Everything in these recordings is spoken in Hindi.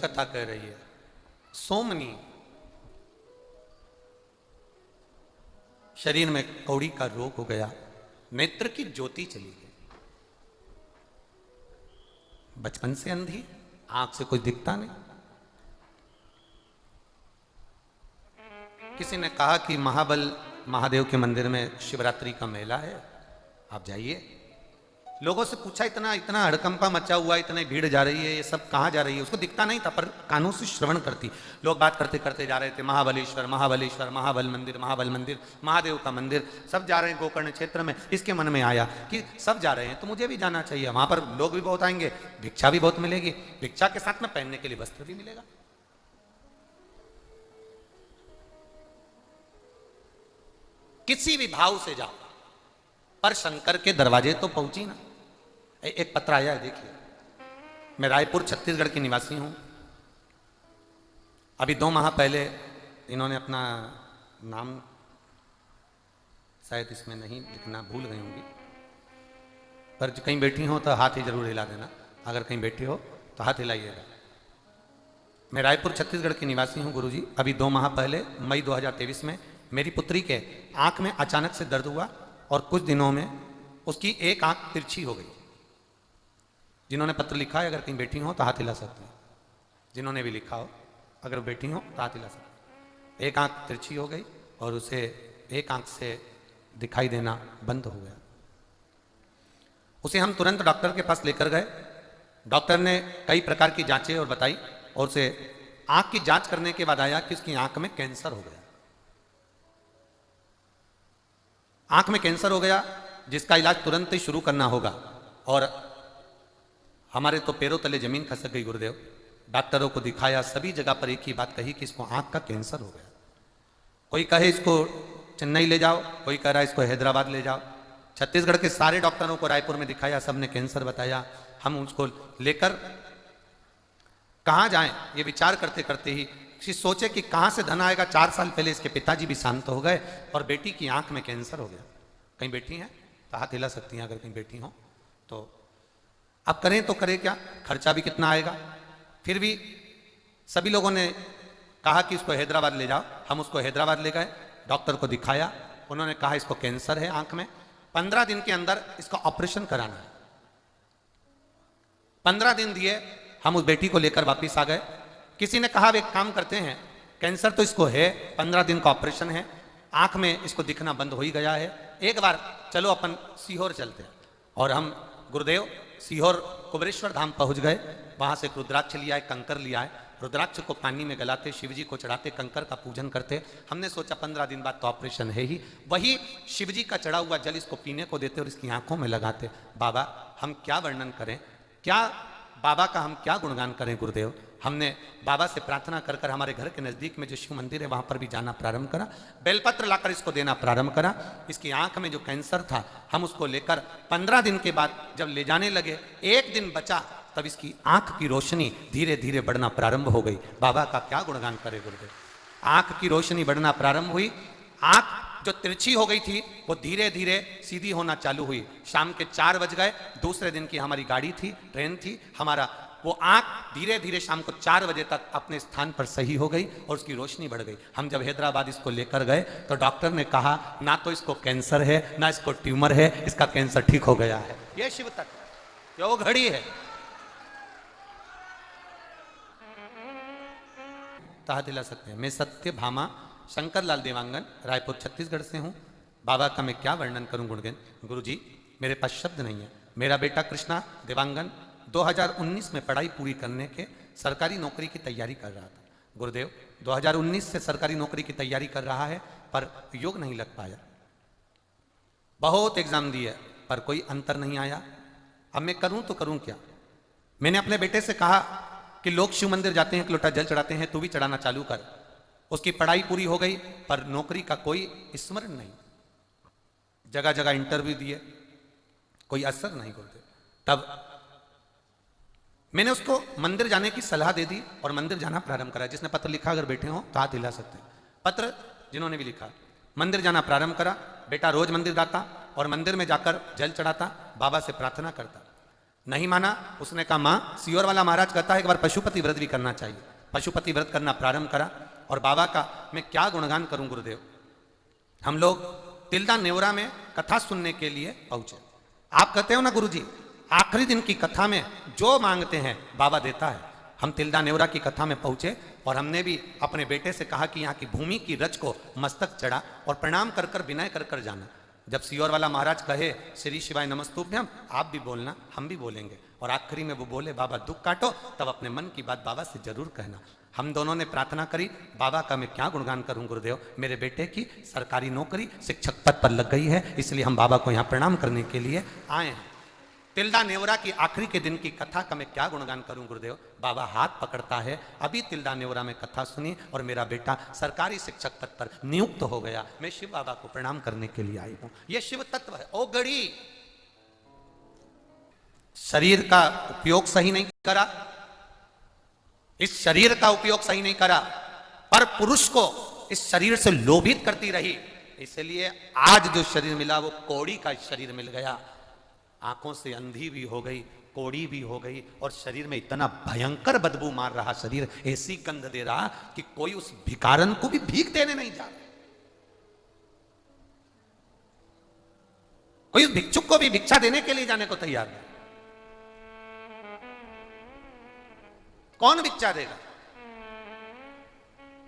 कथा कह रही है। सोमनी शरीर में कौड़ी का रोग हो गया, नेत्र की ज्योति चली गई, बचपन से अंधी, आंख से कुछ दिखता नहीं। किसी ने कहा कि महाबल महादेव के मंदिर में शिवरात्रि का मेला है, आप जाइए। लोगों से पूछा, इतना इतना हड़कंपा मचा हुआ, इतनी भीड़ जा रही है, ये सब कहाँ जा रही है? उसको दिखता नहीं था, पर कानों से श्रवण करती। लोग बात करते करते जा रहे थे, महाबलेश्वर महाबलेश्वर, महाबल मंदिर महाबल मंदिर, महादेव का मंदिर, सब जा रहे हैं गोकर्ण क्षेत्र में। इसके मन में आया कि सब जा रहे हैं तो मुझे भी जाना चाहिए, वहां पर लोग भी बहुत आएंगे, भिक्षा भी बहुत मिलेगी, भिक्षा के साथ में पहनने के लिए वस्त्र भी मिलेगा। किसी भी भाव से जाओ, पर शंकर के दरवाजे तो पहुंची ना। एक पत्र आया है, देखिए। मैं रायपुर छत्तीसगढ़ की निवासी हूं। अभी 2 माह पहले इन्होंने अपना नाम शायद इसमें नहीं लिखना, भूल गई होंगी, पर कहीं बैठी हो तो हाथ ही जरूर हिला देना। अगर कहीं बैठी हो तो हाथ हिलाइएगा। मैं रायपुर छत्तीसगढ़ की निवासी हूं गुरुजी। अभी 2 माह पहले मई 2023 में मेरी पुत्री के आंख में अचानक से दर्द हुआ और कुछ दिनों में उसकी एक आंख तिरछी हो गई। जिन्होंने पत्र लिखा है, अगर कहीं बैठी हो तो हाथ हिला सकते हैं। जिन्होंने भी लिखा हो, अगर बैठी हो तो हाथ हिला सकते हैं। एक आंख तिरछी हो गई और उसे एक आंख से दिखाई देना बंद हो गया। उसे हम तुरंत डॉक्टर के पास लेकर गए। डॉक्टर ने कई प्रकार की जांचें और बताई और उसे आंख की जांच करने के बाद आया कि उसकी आंख में कैंसर हो गया। आंख में कैंसर हो गया, जिसका इलाज तुरंत ही शुरू करना होगा। और हमारे तो पैरों तले जमीन खसक गई गुरुदेव। डॉक्टरों को दिखाया, सभी जगह पर एक ही बात कही कि इसको आंख का कैंसर हो गया। कोई कहे इसको चेन्नई ले जाओ, कोई कह रहा है इसको हैदराबाद ले जाओ। छत्तीसगढ़ के सारे डॉक्टरों को रायपुर में दिखाया, सबने कैंसर बताया। हम उसको लेकर कहाँ जाएं, ये विचार करते करते ही सोचे कि कहाँ से धन आएगा। 4 साल पहले इसके पिताजी भी शांत हो गए और बेटी की आंख में कैंसर हो गया। कहीं बैठी हैं तो हाथ हिला सकती हैं, अगर कहीं बैठी हो तो। अब करें तो करें क्या, खर्चा भी कितना आएगा। फिर भी सभी लोगों ने कहा कि इसको हैदराबाद ले जाओ। हम उसको हैदराबाद ले गए, डॉक्टर को दिखाया। उन्होंने कहा इसको कैंसर है आंख में, 15 दिन के अंदर इसका ऑपरेशन कराना है। 15 दिन दिए, हम उस बेटी को लेकर वापिस आ गए। किसी ने कहा, एक काम करते हैं, कैंसर तो इसको है, 15 दिन का ऑपरेशन है, आंख में इसको दिखना बंद हो ही गया है, एक बार चलो अपन सीहोर चलते हैं। और हम गुरुदेव सीहोर कुबेरेश्वर धाम पहुंच गए। वहां से एक रुद्राक्ष लिया है, कंकर लिया है। रुद्राक्ष को पानी में गलाते, शिवजी को चढ़ाते, कंकर का पूजन करते। हमने सोचा 15 दिन बाद तो ऑपरेशन है ही, वही शिवजी का चढ़ा हुआ जल इसको पीने को देते और इसकी आंखों में लगाते। बाबा हम क्या वर्णन करें, क्या बाबा का हम क्या गुणगान करें गुरुदेव। हमने बाबा से प्रार्थना कर कर हमारे घर के नज़दीक में जो शिव मंदिर है वहाँ पर भी जाना प्रारंभ करा। बेलपत्र लाकर इसको देना प्रारंभ करा। इसकी आंख में जो कैंसर था, हम उसको लेकर 15 दिन के बाद जब ले जाने लगे, 1 दिन बचा, तब इसकी आंख की रोशनी धीरे धीरे बढ़ना प्रारंभ हो गई। बाबा का क्या गुणगान करे गुरुदेव। आंख की रोशनी बढ़ना प्रारंभ हुई। आंख जो तिरछी हो गई थी वो धीरे धीरे सीधी होना चालू हुई। शाम के 4 बज गए, दूसरे दिन की हमारी गाड़ी थी, ट्रेन थी, हमारा वो आंख धीरे धीरे शाम को 4 बजे तक अपने स्थान पर सही हो गई और उसकी रोशनी बढ़ गई। हम जब हैदराबाद इसको लेकर गए तो डॉक्टर ने कहा, ना तो इसको कैंसर है, ना इसको ट्यूमर है, इसका कैंसर ठीक हो गया है। ये शिव तत्व, ये वो घड़ी है। हाथ हिला सकते हैं। मैं सत्य भामा शंकर लाल देवांगन रायपुर छत्तीसगढ़ से हूँ। बाबा का मैं क्या वर्णन करूँ गुणगान। गुरुजी मेरे पास शब्द नहीं है। मेरा बेटा कृष्णा देवांगन 2019 में पढ़ाई पूरी करने के सरकारी नौकरी की तैयारी कर रहा था। गुरुदेव 2019 से सरकारी नौकरी की तैयारी कर रहा है, पर योग नहीं लग पाया। बहुत एग्जाम दिए पर कोई अंतर नहीं आया। अब मैं करूं तो करूं क्या। मैंने अपने बेटे से कहा कि लोग शिव मंदिर जाते हैं, एक लोटा जल चढ़ाते हैं, तू भी चढ़ाना चालू कर। उसकी पढ़ाई पूरी हो गई पर नौकरी का कोई स्मरण नहीं। जगह जगह इंटरव्यू दिए, कोई असर नहीं गुरुदेव। तब मैंने उसको मंदिर जाने की सलाह दे दी और मंदिर जाना प्रारंभ करा। जिसने पत्र लिखा, अगर बैठे हो तो हाथ हिला सकते हैं। पत्र जिन्होंने भी लिखा, मंदिर जाना प्रारंभ करा। बेटा रोज मंदिर जाता और मंदिर में जाकर जल चढ़ाता, बाबा से प्रार्थना करता। नहीं माना। उसने कहा माँ, सियोर वाला महाराज कहता है एक बार पशुपति व्रत भी करना चाहिए। पशुपति व्रत करना प्रारंभ करा और बाबा का मैं क्या गुणगान करूं गुरुदेव। हम लोग तिल्दा नेवरा में कथा सुनने के लिए पहुंचे। आप कहते हो ना गुरुजी, आखिरी दिन की कथा में जो मांगते हैं बाबा देता है। हम तिल्दा नेवरा की कथा में पहुंचे और हमने भी अपने बेटे से कहा कि यहाँ की भूमि की रज को मस्तक चढ़ा और प्रणाम कर कर विनय कर कर जाना। जब सियोर वाला महाराज कहे श्री शिवाय नमस्तुभ्यम, आप भी बोलना, हम भी बोलेंगे। और आखिरी में वो बोले बाबा दुख काटो, तब अपने मन की बात बाबा से जरूर कहना। हम दोनों ने प्रार्थना करी, बाबा का मैं क्या गुणगान करूं गुरुदेव, मेरे बेटे की सरकारी नौकरी शिक्षक पद पर लग गई है, इसलिए हम बाबा को यहाँ प्रणाम करने के लिए आए हैं। तिल्दा नेवरा की आखिरी के दिन की कथा का मैं क्या गुणगान करूं गुरुदेव। बाबा हाथ पकड़ता है, अभी तिल्दा नेवरा में कथा सुनी और मेरा बेटा सरकारी शिक्षक पद पर नियुक्त हो गया। मैं शिव बाबा को प्रणाम करने के लिए आई हूं। यह शिव तत्व है। ओ गड़ी, शरीर का उपयोग सही नहीं करा, इस शरीर का उपयोग सही नहीं करा, पर पुरुष को इस शरीर से लोभित करती रही, इसलिए आज जो शरीर मिला वो कौड़ी का शरीर मिल गया। आंखों से अंधी भी हो गई, कोड़ी भी हो गई और शरीर में इतना भयंकर बदबू मार रहा शरीर, ऐसी गंध दे रहा कि कोई उस भिखारन को भी भीख देने नहीं जा रहा, कोई उस भिक्षुक को भी भिक्षा देने के लिए जाने को तैयार नहीं। कौन भिक्षा देगा।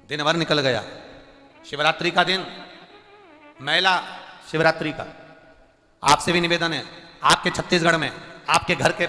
दिन भर निकल गया, शिवरात्रि का दिन, मेला शिवरात्रि का। आपसे भी निवेदन है, आपके छत्तीसगढ़ में आपके घर के